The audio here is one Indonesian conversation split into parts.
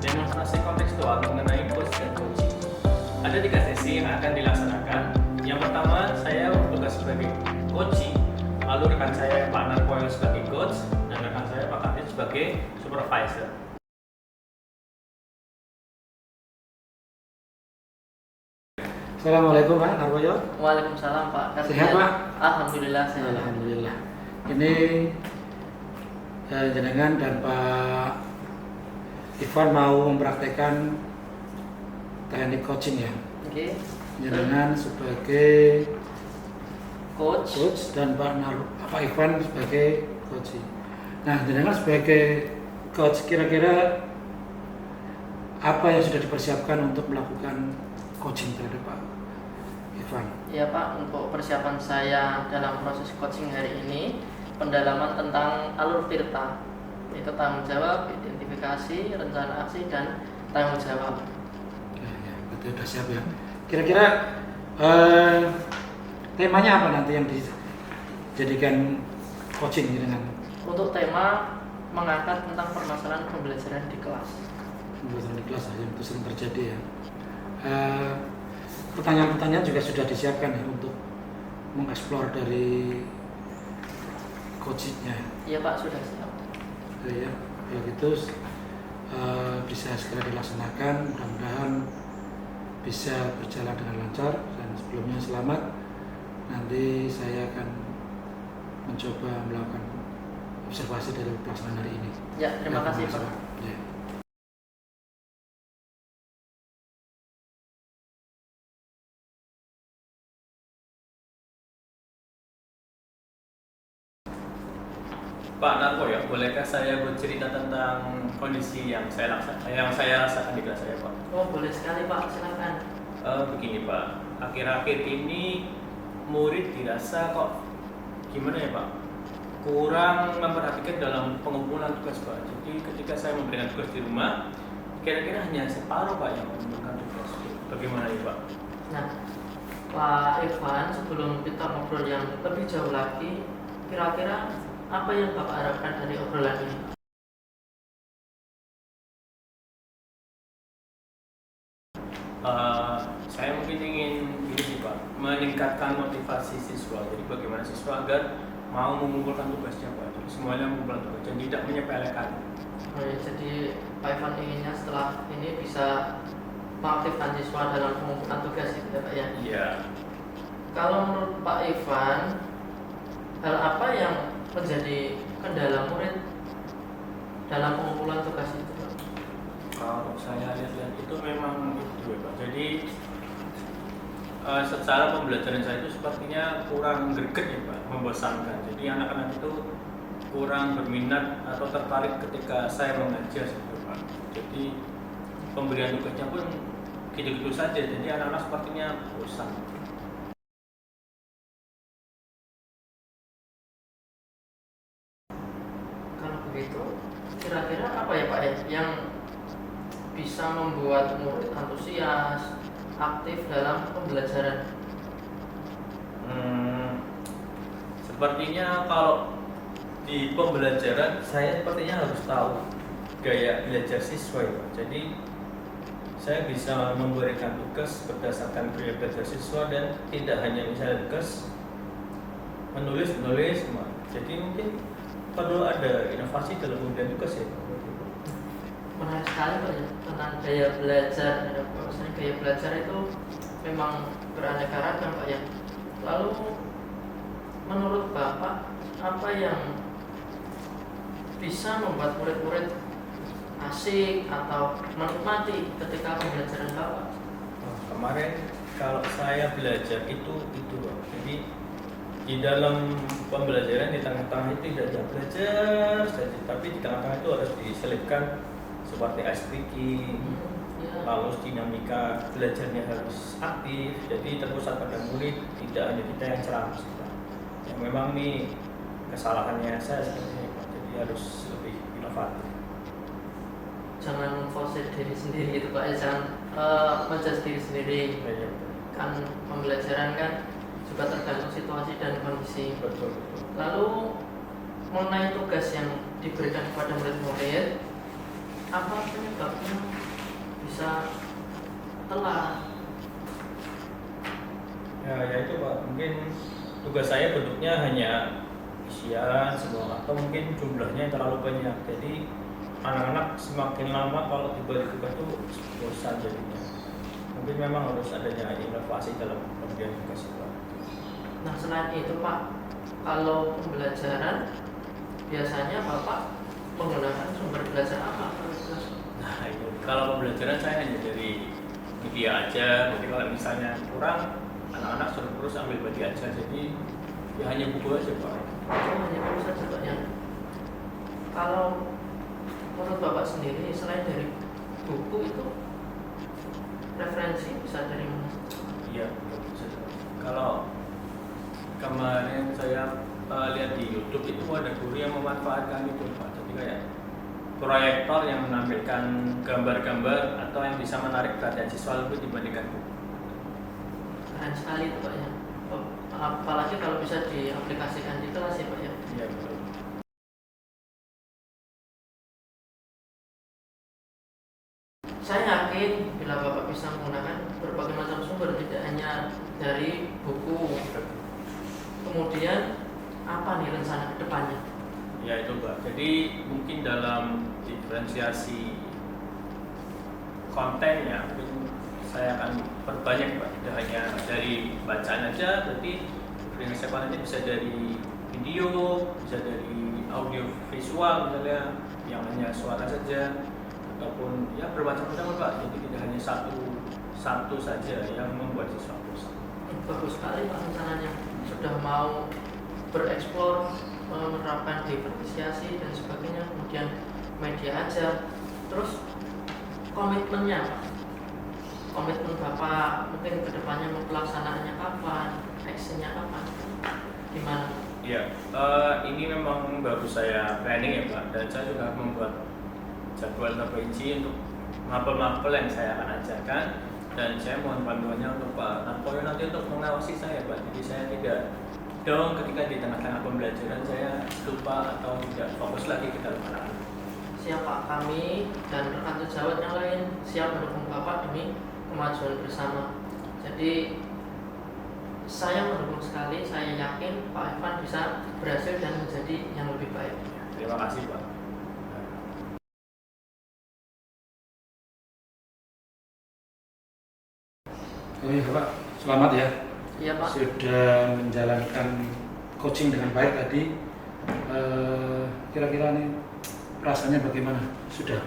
demonstrasi kontekstual mengenai coach dan coaching. Ada 3 sesi yang akan dilaksanakan. Yang pertama, saya bertugas sebagai coaching, lalu rekan saya Pak Narkoyo sebagai coach, dan rekan saya Pak Katin sebagai supervisor. Assalamualaikum Pak Narkoyo. Waalaikumsalam Pak. Sehat Pak? Alhamdulillah sehat. Alhamdulillah. Ini jenengan dan Pak Ivan mau mempraktekkan teknik coaching ya. Oke. Jenengan sebagai Coach. dan Pak Ivan sebagai coaching. Nah, jenengan sebagai coach kira-kira apa yang sudah dipersiapkan untuk melakukan coaching terhadap Pak Ivan? Ya Pak, untuk persiapan saya dalam proses coaching hari ini, pendalaman tentang alur tirta, yaitu tanggung jawab, identifikasi, rencana aksi, dan tanggung jawab. Ya, betul, sudah siap ya. Kira-kira temanya apa nanti yang dijadikan coaching dengan Untuk tema mengangkat tentang permasalahan pembelajaran di kelas. pembelajaran di kelas yang itu sering terjadi ya. Pertanyaan-pertanyaan juga sudah disiapkan ya untuk mengeksplor dari coachingnya. Iya Pak, sudah siap. Ya, kalau gitu bisa segera dilaksanakan. Mudah-mudahan bisa berjalan dengan lancar, dan sebelumnya selamat. Nanti saya akan mencoba melakukan observasi dari pelaksanaan hari ini. Ya, terima kasih Pak. Ya. Pak Narkoyo, bolehkah saya bercerita tentang kondisi yang saya rasakan di kelas saya, Pak? Oh, boleh sekali Pak, silakan. Begini Pak, akhir-akhir ini murid dirasa kok gimana ya Pak, kurang memperhatikan dalam pengumpulan tugas Pak. Jadi ketika saya memberikan tugas di rumah, kira-kira hanya separuh Pak yang mengumpulkan tugas. Bagaimana ya Pak? Nah, Pak Irfan, sebelum kita ngobrol yang lebih jauh lagi, kira-kira apa yang Bapak harapkan dari obrolan ini? Saya mungkin ingin ini sih Pak, meningkatkan motivasi siswa. Jadi bagaimana siswa agar mau mengumpulkan tugasnya Pak. Jadi semuanya mengumpulkan tugas dan tidak menyepelekan. Oh ya, jadi Pak Irfan inginnya setelah ini bisa mengaktifkan siswa dalam pengumpulan tugas ya Pak ya? Iya. Kalau menurut Pak Irfan, hal apa yang menjadi kendala murid dalam pengumpulan tugas itu Pak? Kalau saya lihat itu memang itu ya Pak. Jadi secara pembelajaran saya itu sepertinya kurang greget ya Pak, membosankan. Jadi anak-anak itu kurang berminat atau tertarik ketika saya mengajar gitu Pak. Jadi pemberian tugasnya pun gitu-gitu saja. Jadi anak-anak sepertinya bosan. Kalau begitu, kira-kira apa ya Pak ya yang bisa membuat murid antusias, aktif dalam pembelajaran? Sepertinya kalau di pembelajaran saya sepertinya harus tahu gaya belajar siswa ya Pak. Jadi saya bisa memberikan tugas berdasarkan gaya belajar siswa dan tidak hanya misalnya tugas menulis. Jadi mungkin perlu ada inovasi dalam pemberian tugas ya Pak. Menarik sekali Pak ya, tentang gaya belajar. Maksudnya gaya belajar itu memang beraneka ragam Pak ya. Lalu menurut Bapak, apa yang bisa membuat murid-murid asik atau menikmati ketika pembelajaran Bapak? Kemarin kalau saya belajar itu Pak. Jadi di dalam pembelajaran di tengah-tengah itu tidak hanya belajar saja, tapi di tengah-tengah itu harus diselipkan seperti ice breaking, lalu dinamika belajarnya harus aktif, jadi terpusat pada murid, tidak hanya kita yang ceramah. Yang memang ini kesalahannya saya sebenarnya, jadi harus lebih inovatif. Jangan memforsir diri sendiri gitu Pak ya, jangan menjudge diri sendiri. Kan pembelajaran kan juga tergantung situasi dan kondisi. Betul. Lalu mengenai tugas yang diberikan kepada murid-murid, apa penyebabnya bisa telat. Ya itu Pak, mungkin tugas saya bentuknya hanya isian semua atau mungkin jumlahnya yang terlalu banyak. Jadi anak-anak semakin lama kalau tiba-tiba itu bosan jadinya. Mungkin memang harus adanya inovasi dalam pemberian tugas itu. Nah selain itu Pak, kalau pembelajaran biasanya Bapak menggunakan sumber belajar apa? Nah itu kalau pembelajaran saya hanya dari media aja. Jadi kalau misalnya kurang, anak-anak suruh terus ambil media aja. Jadi ya hanya buku aja Pak. Hanya perlu saja Pak ya. Kalau menurut Bapak sendiri selain dari buku itu referensi bisa dari mana? Iya, bisa. Kalau kemarin saya lihat di YouTube itu ada guru yang memanfaatkan itu Pak. Jadi kayak proyektor yang menampilkan gambar-gambar atau yang bisa menarik perhatian siswa lebih dibandingkan buku. Keren sekali itu Pak ya. Apalagi kalau bisa diaplikasikan di kelas ya Pak ya. Iya betul. Saya yakin bila Bapak bisa menggunakan berbagai macam sumber, tidak hanya dari buku. Kemudian apa nih rencana ke depannya? Ya itu Pak. Jadi mungkin dalam diferensiasi kontennya mungkin saya akan perbanyak Pak. Tidak hanya dari bacaan aja, berarti diferensiasi kontennya bisa dari video, bisa dari audio visual misalnya yang hanya suara saja, ataupun ya bermacam-macam Pak. Jadi tidak hanya satu saja yang membuat siswa bosan. Bagus sekali Pak rencananya. Sudah mau bereksplor, menerapkan diferensiasi dan sebagainya, kemudian media aja. Terus komitmennya Pak, komitmen Bapak mungkin kedepannya mau pelaksanaannya kapan, actionnya kapan, gimana? Ya, ini memang baru saya planning ya Pak, dan saya juga membuat jadwal terperinci untuk mapel-mapel yang saya akan ajarkan, dan saya mohon bantuannya untuk Pak Narkoyo nanti untuk mengawasi saya Pak. Jadi saya tidak dong ketika di tengah-tengah pembelajaran saya lupa atau tidak fokus lagi ke dalam anak. Siap Pak, kami dan rekan sejawat yang lain siap mendukung Bapak demi kemajuan bersama. Jadi saya mendukung sekali, saya yakin Pak Evan bisa berhasil dan menjadi yang lebih baik. Terima kasih Pak. Oke Bapak, selamat ya. Iya Pak. Sudah menjalankan coaching dengan baik tadi. Kira-kira nih rasanya bagaimana? Sudah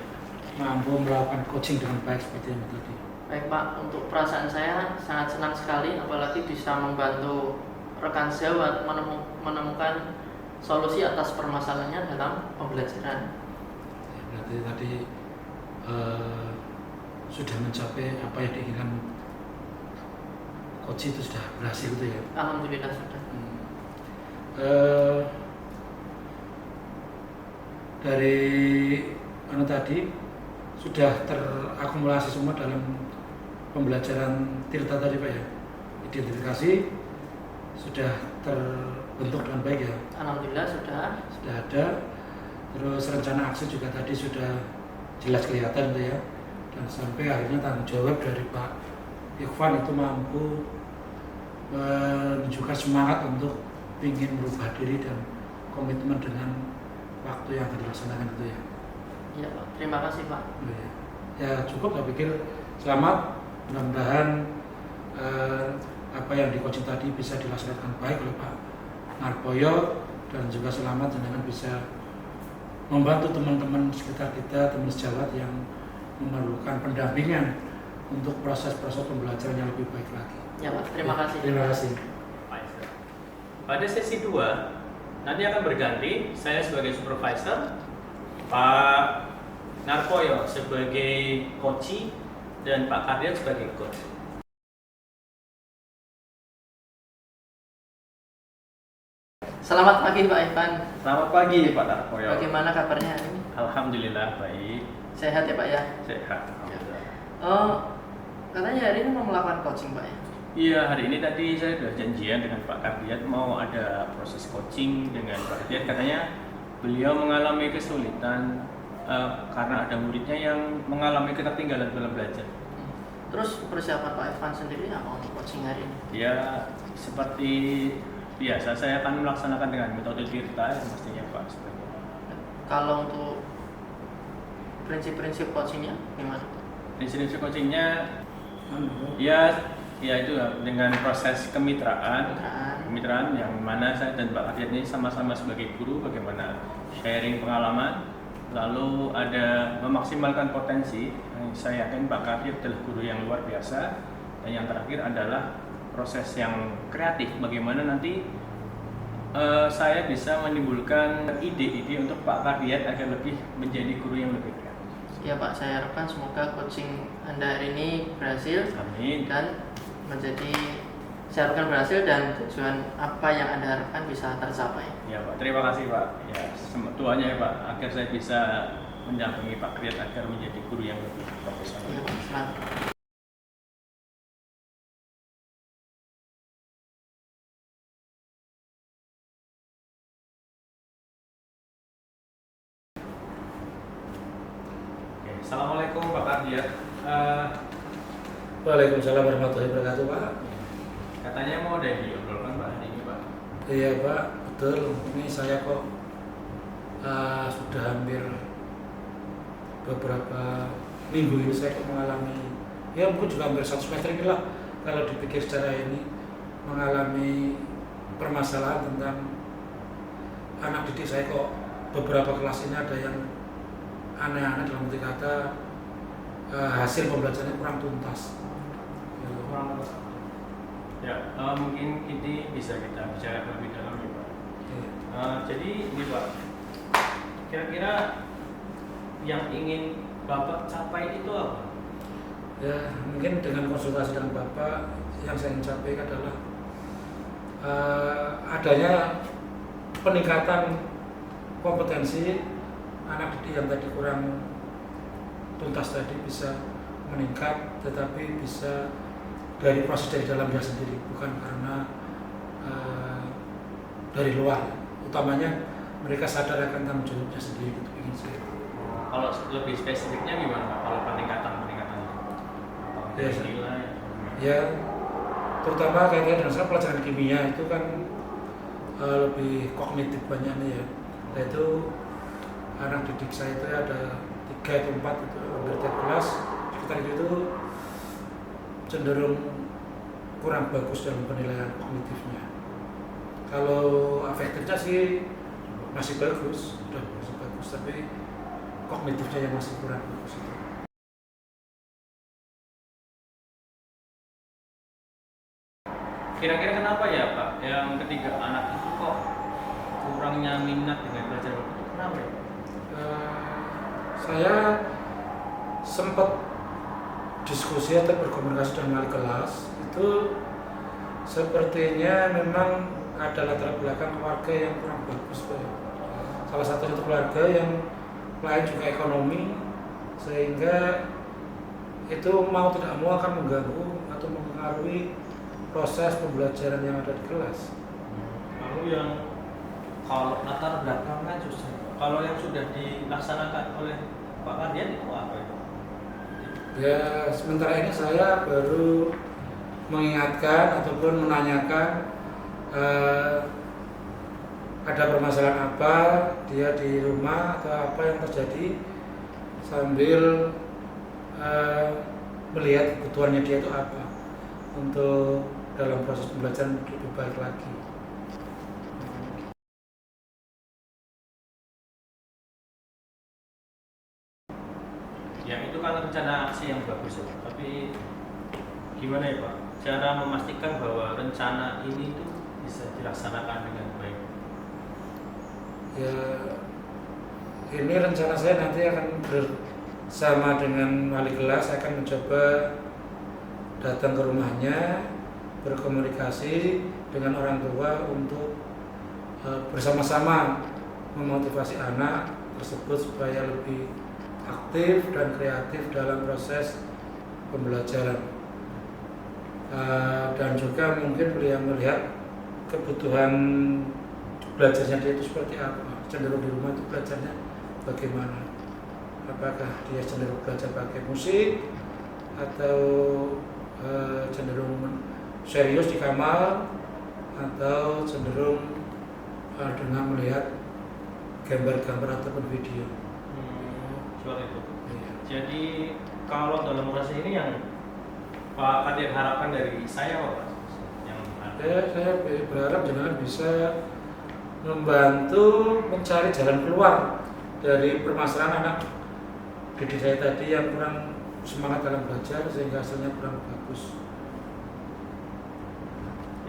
mampu melakukan coaching dengan baik seperti yang tadi. Baik Pak, untuk perasaan saya sangat senang sekali, apalagi bisa membantu rekan sejawat menemukan solusi atas permasalahannya dalam pembelajaran. Ya, berarti tadi sudah mencapai apa yang diinginkan coach itu, sudah berhasil itu ya. Alhamdulillah sudah. Dari tadi sudah terakumulasi semua dalam pembelajaran Tirta tadi Pak ya. Identifikasi sudah terbentuk dengan baik ya. Alhamdulillah sudah. Sudah ada. Terus rencana aksi juga tadi sudah jelas kelihatan itu ya. Dan sampai akhirnya tanggung jawab dari Pak Ikhwan itu mampu menunjukkan semangat untuk ingin merubah diri dan komitmen dengan waktu yang akan dilaksanakan itu ya. Iya Pak, terima kasih Pak. Ya cukup, saya pikir selamat. Mudah-mudahan apa yang di coaching tadi bisa dilaksanakan baik oleh Pak Narkoyo, dan juga selamat dengan bisa membantu teman-teman sekitar kita, teman sejawat yang memerlukan pendampingan untuk proses-proses pembelajaran yang lebih baik lagi. Ya Pak, terima kasih. Terima kasih. Pada sesi 2 nanti akan berganti, saya sebagai supervisor, Pak Narkoyo sebagai coach, dan Pak Kardian sebagai coach. Selamat pagi Pak Ivan. Selamat pagi Pak Narkoyo. Bagaimana kabarnya hari ini? Alhamdulillah baik. Sehat ya Pak ya? Sehat. Alhamdulillah. Oh, katanya hari ini mau melakukan coaching Pak ya? Iya, hari ini tadi saya sudah janjian dengan Pak Kardian mau ada proses coaching dengan Pak Kardian. Katanya beliau mengalami kesulitan karena ada muridnya yang mengalami ketertinggalan dalam belajar. Terus persiapan Pak Irfan sendiri apa untuk coaching hari ini? Ya seperti biasa saya akan melaksanakan dengan metode Tirta yang pastinya Pak. Kalau untuk prinsip-prinsip coachingnya gimana? Prinsip coachingnya ya itu dengan proses kemitraan yang mana saya dan Pak Ardiat ini sama-sama sebagai guru bagaimana sharing pengalaman, lalu ada memaksimalkan potensi. Saya yakin Pak Ardiat adalah guru yang luar biasa, dan yang terakhir adalah proses yang kreatif bagaimana nanti saya bisa menimbulkan ide-ide untuk Pak Ardiat agar lebih menjadi guru yang lebih kreatif. Ya Pak, saya harapkan semoga coaching Anda hari ini berhasil. Amin. Dan saya harapkan berhasil dan tujuan apa yang Anda harapkan bisa tercapai. Ya Pak, terima kasih Pak. Ya, doanya ya Pak, agar saya bisa mendampingi Pak Ardiat agar menjadi guru yang lebih profesional. Ya, selamat. Assalamualaikum Pak Ardiat. Waalaikumsalam warahmatullahi wabarakatuh, Pak. Katanya mau ada yang diobrolkan Pak hari ini Pak. Iya Pak, betul. Ini saya kok sudah hampir beberapa minggu ini saya kok mengalami, ya mungkin juga hampir 1 semester inilah kalau dipikir secara ini, mengalami permasalahan tentang anak didik saya kok beberapa kelas ini ada yang aneh-aneh dalam arti kata hasil pembelajarannya kurang tuntas. Ya, mungkin ini bisa kita bicara lebih dalam ya Pak. Jadi ini Pak, kira-kira yang ingin Bapak capai itu apa? Ya, mungkin dengan konsultasi dengan Bapak yang saya ingin capai adalah adanya peningkatan kompetensi anak didik yang tadi kurang tuntas tadi bisa meningkat, tetapi bisa dari proses dari dalamnya sendiri, bukan karena dari luar. Utamanya mereka sadar akan tanggung jawabnya sendiri itu ingin saya. Kalau lebih spesifiknya gimana Pak? Kalau peningkatan Ya, nilai? Ya, terutama kaitannya dengan pelajaran kimia itu kan lebih kognitif banyaknya ya. Yaitu anak didik saya itu ada 3 atau 4 itu hampir tiap kelas sekitar itu cenderung kurang bagus dalam penilaian kognitifnya. Kalau afektifnya sih masih bagus, tapi kognitifnya yang masih kurang bagus itu. Kira-kira kenapa ya Pak? Yang ketiga anak itu kok kurangnya minat dengan belajar itu kenapa ya? Saya sempat diskusi atau berkomunikasi dengan wali kelas itu sepertinya memang ada latar belakang keluarga yang kurang bagus Pak. Salah satu keluarga yang lain juga ekonomi, sehingga itu mau tidak mau akan mengganggu atau mempengaruhi proses pembelajaran yang ada di kelas. Lalu yang kalau latar belakang kan susah. Kalau yang sudah dilaksanakan oleh Pak Ardiat itu apa itu? Ya, sementara ini saya baru mengingatkan ataupun menanyakan ada permasalahan apa dia di rumah atau apa yang terjadi, sambil melihat kebutuhannya dia itu apa untuk dalam proses pembelajaran lebih baik lagi. Yang itu kan rencana aksi yang bagus ya, tapi gimana ya Pak? Cara memastikan bahwa rencana ini tuh bisa dilaksanakan dengan baik. Ya, ini rencana saya nanti akan bersama dengan wali kelas, saya akan mencoba datang ke rumahnya, berkomunikasi dengan orang tua untuk bersama-sama memotivasi anak tersebut supaya lebih aktif dan kreatif dalam proses pembelajaran. Dan juga mungkin beliau melihat kebutuhan belajarnya dia itu seperti apa, cenderung di rumah itu belajarnya bagaimana. apakah dia cenderung belajar pakai musik atau cenderung serius di kamar atau cenderung dengan melihat gambar-gambar ataupun video. Soal itu. Iya. Jadi kalau dalam proses ini yang Pak Kadir harapkan dari saya apa Pak? Yang Saya berharap jenengan bisa membantu mencari jalan keluar dari permasalahan anak didik saya tadi yang kurang semangat dalam belajar sehingga hasilnya kurang bagus.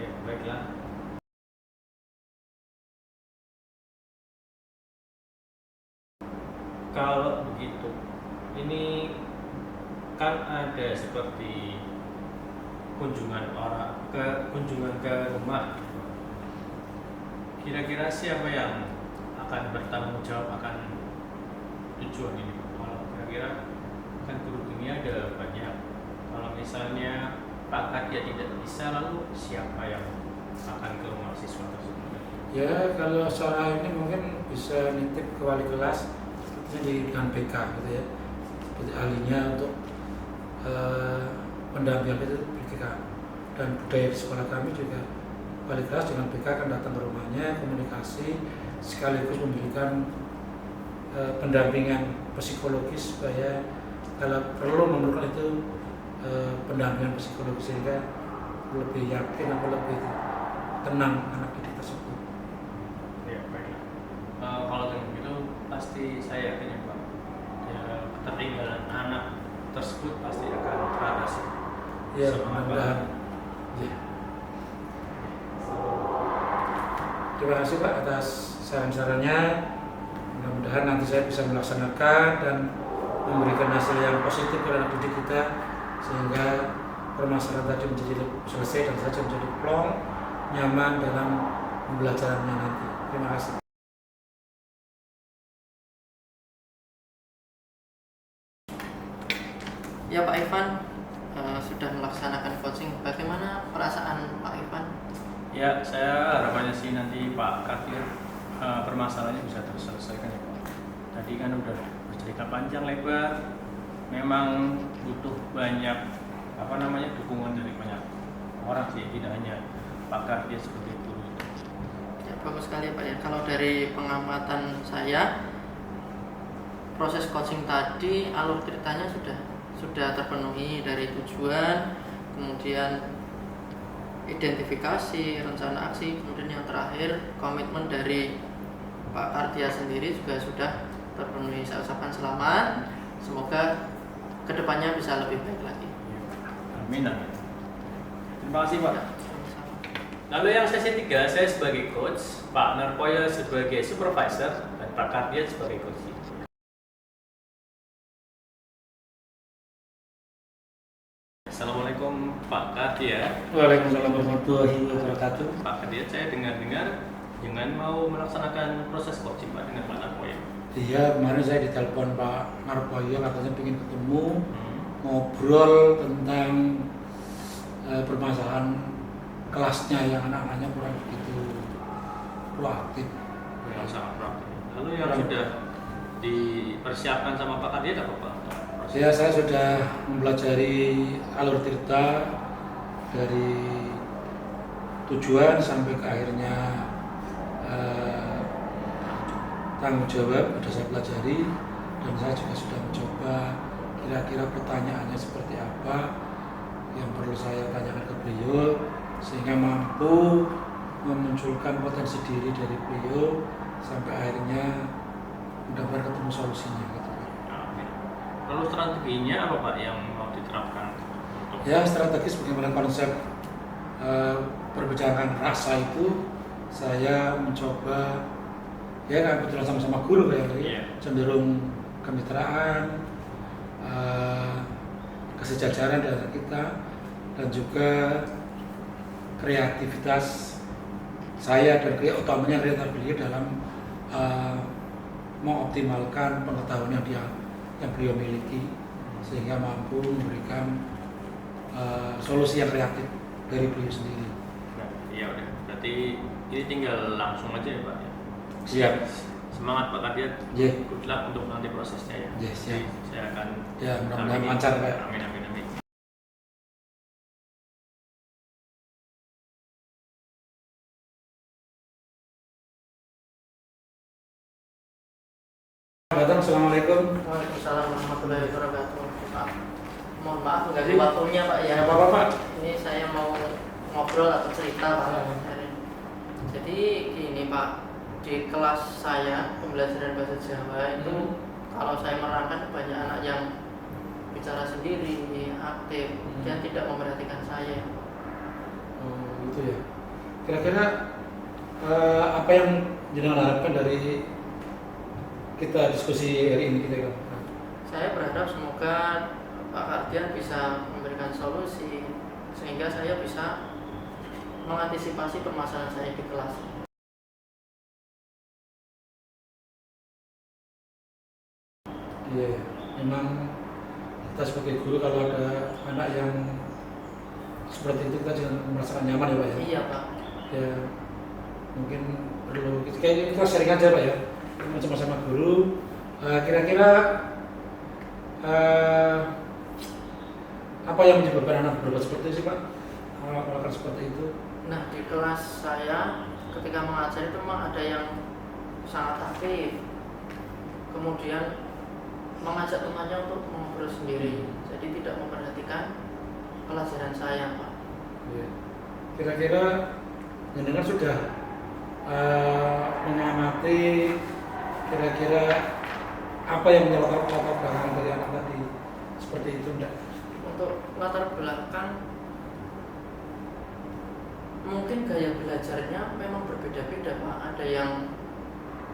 ya, baiklah. Kalau begitu, ini kan ada seperti kunjungan ke rumah. Kira-kira siapa yang akan bertanggung jawab akan tujuan ini? Kalau kira-kira kan guru dunia ada banyak. Kalau misalnya Pak Kadia tidak bisa, lalu siapa yang akan ke rumah siswa tersebut? Ya kalau soal ini mungkin bisa nitip ke wali kelas seperti dengan BK gitu ya, seperti ahlinya untuk pendampingan itu BK. Dan budaya di sekolah kami juga wali kelas dengan BK akan datang ke rumahnya, komunikasi sekaligus memberikan pendampingan psikologis supaya kalau perlu memerlukan itu pendampingan psikologis sehingga lebih yakin atau lebih tenang anak didik tersebut. Ya, baiklah. Kalau dengan begitu pasti saya yakin ya Pak, ya, ketertinggalan anak tersebut pasti akan teratasi. Ya, Sama mudah-mudahan. Ya. Terima kasih Pak atas saran-sarannya. Mudah-mudahan nanti saya bisa melaksanakan dan memberikan hasil yang positif kepada anak didik kita sehingga permasalahan tadi menjadi selesai dan saja menjadi plong, nyaman dalam pembelajarannya nanti. Terima kasih. Ya Pak Ivan, sudah melaksanakan coaching. Bagaimana perasaan Pak Ivan? Ya, saya harapannya sih nanti Pak Kadir permasalahannya bisa terselesaikan ya Pak. Tadi kan udah bercerita panjang lebar, memang butuh banyak dukungan dari banyak orang sih, tidak hanya Pak Kadir seperti itu. Ya, bagus sekali Pak ya. Kalau dari pengamatan saya, proses coaching tadi alur ceritanya sudah terpenuhi dari tujuan, kemudian identifikasi, rencana aksi, kemudian yang terakhir komitmen dari Pak Kardia sendiri juga sudah terpenuhi. Saya ucapkan selamat, semoga kedepannya bisa lebih baik lagi. Amin, amin. Terima kasih Pak. Ya, sama-sama. Lalu yang sesi 3, saya sebagai coach, Pak Narpoyo sebagai supervisor, dan Pak Kardia sebagai coach. Assalamualaikum Pak Kardia. Waalaikumsalam warahmatullahi wabarakatuh. Pak Kardia, saya dengar-dengar jangan mau melaksanakan proses coaching Pak dengan Pak Narpoyo. Iya, kemarin saya ditelepon Pak Marpoyo katanya ingin ketemu ngobrol tentang permasalahan kelasnya yang anak-anaknya kurang begitu proaktif. Yang sangat praktis. Lalu yang sudah dipersiapkan sama Pak Kardia apa Pak? Ya, saya sudah mempelajari alur cerita dari tujuan sampai ke akhirnya tanggung jawab sudah saya pelajari dan saya juga sudah mencoba kira-kira pertanyaannya seperti apa yang perlu saya tanyakan ke beliau sehingga mampu memunculkan potensi diri dari beliau sampai akhirnya mudah-mudahan ketemu solusinya gitu. Lalu strateginya apa Pak yang mau diterapkan? Ya, strategis bagaimana konsep perbincangan rasa itu saya mencoba ya kan kebetulan sama-sama guru ya, cenderung kemitraan, kesejajaran di antara kita dan juga kreativitas saya dan utamanya kreativitas beliau dalam mengoptimalkan pengetahuan yang beliau miliki sehingga mampu memberikan solusi yang kreatif dari beliau sendiri. Nah, iya udah. Berarti ini tinggal langsung aja ya Pak. Siap. Semangat Pak Kadiat. Yeah. Good luck untuk nanti prosesnya ya. Yes, Jadi saya akan Ya, mudah-mudahan dampingi. lancar, Pak. Amin amin amin. Datang, assalamualaikum. Waalaikumsalam warahmatullahi wabarakatuh. Pak, mohon maaf mengganggu waktunya Pak ya. Apa apa Pak? Ini saya mau ngobrol atau cerita Pak. Jadi gini Pak, di kelas saya pembelajaran bahasa Jawa itu kalau saya merangkan banyak anak yang bicara sendiri, aktif, dan tidak memperhatikan saya. Oh, gitu ya. Kira-kira apa yang jenengan harapkan dari kita diskusi hari ini kita? Saya berharap semoga Pak Kardian bisa memberikan solusi sehingga saya bisa mengantisipasi permasalahan saya di kelas. Iya, memang kita sebagai guru kalau ada anak yang seperti itu kita jangan merasakan nyaman ya Pak ya. Iya Pak. Ya mungkin perlu kita sharing aja Pak ya, sama-sama guru. Kira-kira apa yang menyebabkan anak berbuat seperti itu sih Pak? Melakukan seperti itu? Nah di kelas saya ketika mengajar itu memang ada yang sangat aktif, kemudian mengajak temannya untuk mengobrol sendiri, jadi tidak memperhatikan pelajaran saya Pak. Ya. Kira-kira jenengan sudah mengamati kira-kira apa yang menyebabkan latar belakang dari anak tadi seperti itu enggak? Untuk latar belakang mungkin gaya belajarnya memang berbeda-beda Pak. Ada yang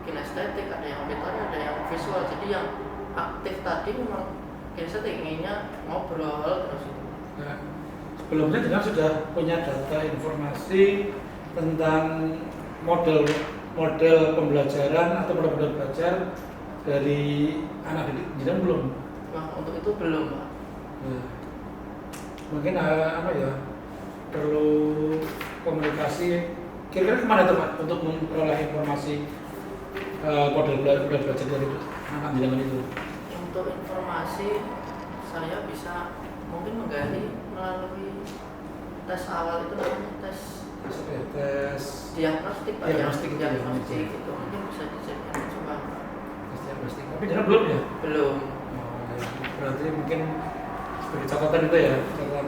kinestetik, ada yang auditory, ada yang visual. Jadi yang aktif tadi memang kinestetik, inginnya ngobrol terus itu. Nah, sebelumnya jenengan sudah punya data informasi tentang model pembelajaran atau model belajar dari anak didik jenengan belum? Nah untuk itu belum Pak. Nah, mungkin apa ya, perlu komunikasi. Kira-kira kemana tuh Pak untuk memperoleh informasi model belajar dari anak jenengan itu? Untuk informasi saya bisa mungkin menggali melalui tes awal itu namanya tes Tes diagnostik Pak. Diagnostik itu ya, Diagnostik itu mungkin bisa dijadikan coba. tes diagnostik. Tapi jenengan belum ya? Belum. Oh, ya. Berarti mungkin sebagai catatan itu ya, catatan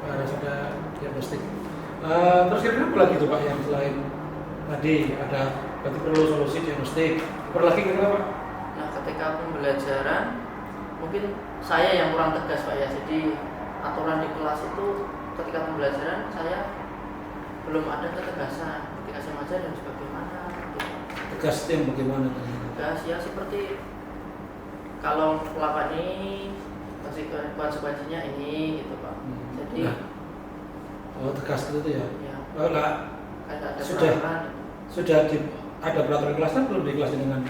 harus ada diagnostik. Terus kira-kira apa lagi tuh Pak yang selain tadi ada, berarti perlu solusi diagnostik. Apa lagi kira-kira Pak? Nah ketika pembelajaran mungkin saya yang kurang tegas Pak ya. Jadi aturan di kelas itu ketika pembelajaran saya belum ada ketegasan. Ketika saya mengajar harus bagaimana gitu. Tegas itu yang bagaimana tadi? Tegas ya seperti kalau melakukan ini konsekuensinya ini gitu Pak. Jadi Nah, oh tegas itu ya. ya Oh, lah, kayak ada sudah. peraturan. sudah ada peraturan kelas kan belum di kelas dengan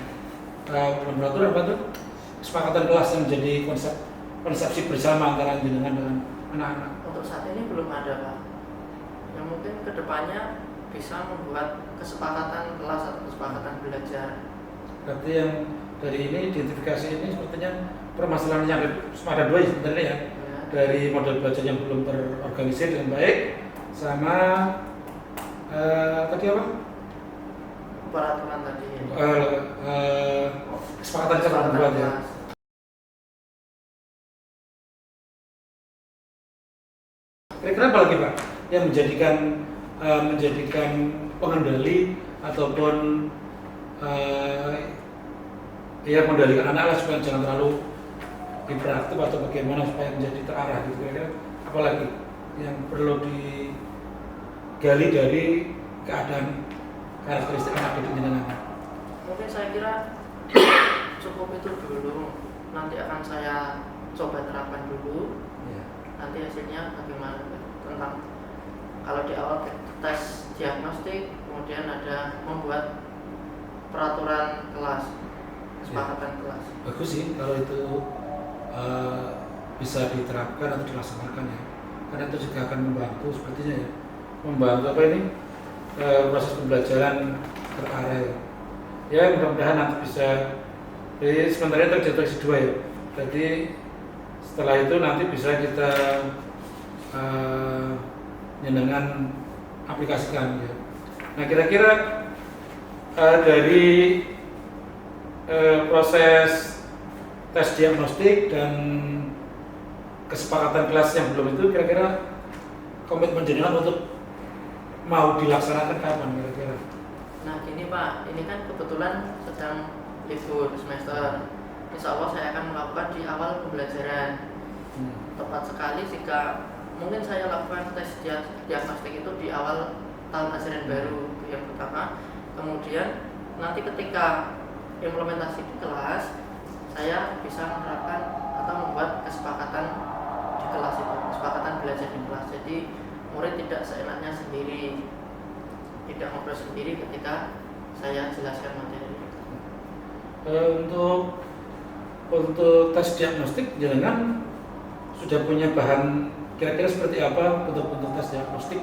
peraturan apa tuh kesepakatan kelas yang menjadi konsepsi bersama antara jenengan dengan anak-anak. Untuk saat ini belum ada Pak. Yang mungkin kedepannya bisa membuat kesepakatan kelas atau kesepakatan belajar. Berarti yang dari ini identifikasi ini sepertinya permasalahan yang ada dua sebenarnya ya. Ya. Dari model belajar yang belum terorganisir dengan baik sama tadi apa? Peraturan tadi. Kesepakatan kita berbuat ya. kelas. Kira-kira apa lagi Pak yang menjadikan pengendali ataupun ya mengendalikan anak lah supaya jangan terlalu hiperaktif atau bagaimana supaya menjadi terarah gitu, kira-kira apa lagi yang perlu digali dari keadaan karakteristik anak didik jenengan? Mungkin saya kira cukup itu dulu. Nanti akan saya coba terapkan dulu. Ya. Nanti hasilnya bagaimana tentang kalau di awal tes diagnostik, kemudian ada membuat peraturan kelas, kesepakatan kelas. Bagus sih kalau itu bisa diterapkan atau dilaksanakan ya, karena itu juga akan membantu sepertinya ya, membantu apa ini proses pembelajaran terarah ya. ya mudah-mudahan nanti bisa. Jadi sementara terdeteksi 2 ya. Jadi setelah itu nanti bisa kita dengan aplikasikan ya. Nah kira-kira dari proses tes diagnostik dan kesepakatan kelas yang belum itu, kira-kira komitmen jenengan untuk mau dilaksanakan kapan kira-kira? Nah gini Pak, ini kan kebetulan sedang libur semester. Insya Allah saya akan melakukan di awal pembelajaran. Tepat sekali jika mungkin saya lakukan tes diagnostik itu di awal tahun ajaran baru yang pertama. Kemudian nanti ketika implementasi di kelas, saya bisa menerapkan atau membuat kesepakatan di kelas itu, kesepakatan belajar di kelas. Jadi murid tidak seenaknya sendiri, tidak ngobrol sendiri ketika saya jelaskan materi. Untuk tes diagnostik jenengan sudah punya bahan kira-kira seperti apa untuk tes diagnostik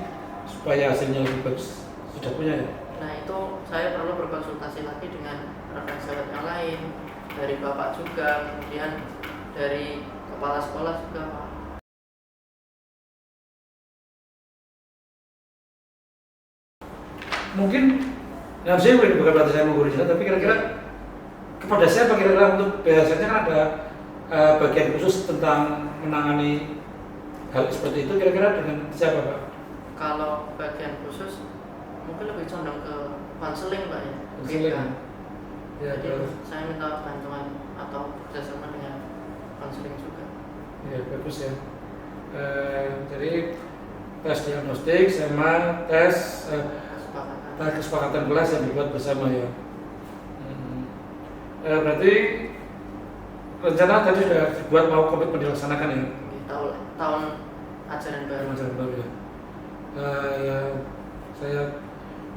supaya hasilnya lebih bagus, sudah punya ya? Nah itu saya perlu berkonsultasi lagi dengan rekan sahabat yang lain, dari Bapak juga, kemudian dari kepala sekolah juga Pak. Mungkin saya bukan berarti saya mau guru juga, tapi kira-kira kepada siapa kira-kira untuk biasanya kan ada bagian khusus tentang menangani hal seperti itu, kira-kira dengan siapa Pak? Kalau bagian khusus mungkin lebih condong ke konseling Pak ya. Konseling. Ya, jadi saya minta bantuan atau kerjasama dengan konseling juga. Ya bagus ya. Jadi tes diagnostik sama tes kesepakatan kelas yang dibuat bersama ya. Berarti rencana tadi sudah dibuat, mau komitmen dilaksanakan ya? Tahun ajaran baru. Ajaran baru ya. Ya saya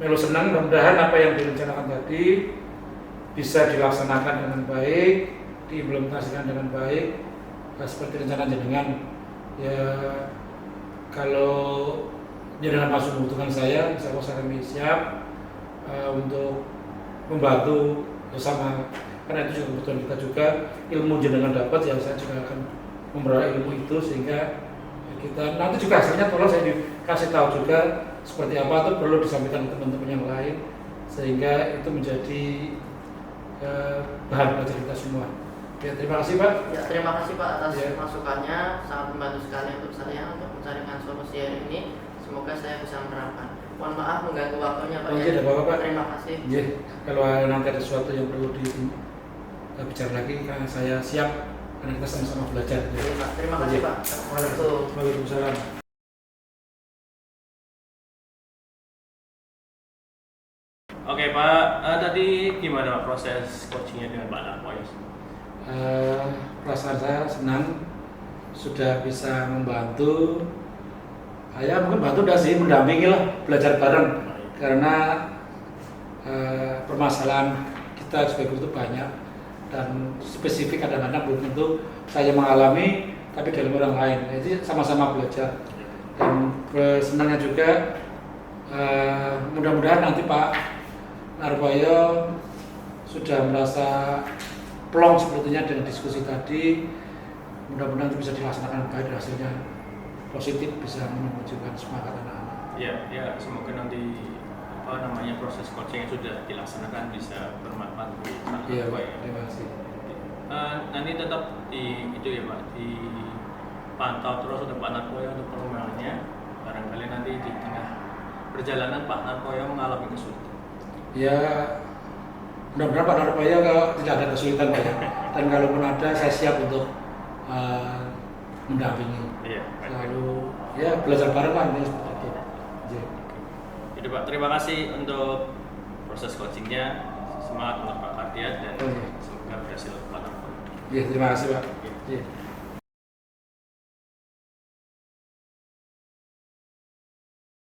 melu senang, mudah-mudahan apa yang direncanakan tadi bisa dilaksanakan dengan baik, diimplementasikan dengan baik, seperti rencana jenengan. Ya kalau jenengan masuk membutuhkan saya, insya Allah saya akan siap untuk membantu bersama, karena itu juga kebutuhan kita juga. Ilmu jenengan dapat, ya saya juga akan membawa ilmu itu sehingga kita nanti juga hasilnya tolong saya dikasih tahu juga seperti apa, itu perlu disampaikan ke teman-teman yang lain sehingga itu menjadi bahan belajar kita semua. Ya, terima kasih Pak. Ya, terima kasih Pak atas ya. Masukannya, sangat membantu sekali untuk saya untuk mencarikan solusi hari ini. Semoga saya bisa menerapkan. Mohon maaf mengganggu waktunya Pak. Tidak apa-apa Pak. Terima kasih. Ya, kalau nanti ada sesuatu yang perlu bicara lagi, karena saya siap, karena kita sama-sama belajar. Terima kasih Pak. Waalaikumsalam. Oke Pak, tadi gimana proses coachingnya dengan Pak Narkoyos? Perasaan saya senang sudah bisa membantu. Ya mungkin bantu udah sih, mendampingi lah, belajar bareng. Karena permasalahan kita sebagai guru itu banyak dan spesifik, kadang-kadang belum tentu saya mengalami, tapi dalam orang lain. Jadi sama-sama belajar. Dan senangnya juga mudah-mudahan nanti Pak Narkoyo sudah merasa plong sepertinya dengan diskusi tadi. Mudah-mudahan itu bisa dilaksanakan baik dan hasilnya positif, bisa menunjukkan semangat anak-anak. Ya, semoga nanti proses coaching yang sudah dilaksanakan bisa bermanfaat untuk Pak Narkoyo. Terima kasih. Nanti tetap itu ya Pak, dipantau terus untuk Pak Narkoyo untuk pengembangannya. Barangkali nanti di tengah perjalanan Pak Narkoyo mengalami kesulitan. Ya, mudah-mudahan Pak Narkoyo kalau tidak ada kesulitan Pak ya. Dan kalaupun ada, saya siap untuk mendampingi. Iya. Lalu ya belajar bareng lah ini seperti itu. Jadi Pak, terima kasih untuk proses coachingnya. Semangat untuk Pak Kardian dan semoga berhasil Pak Narkoyo. Iya, terima kasih Pak. Ya. Iya.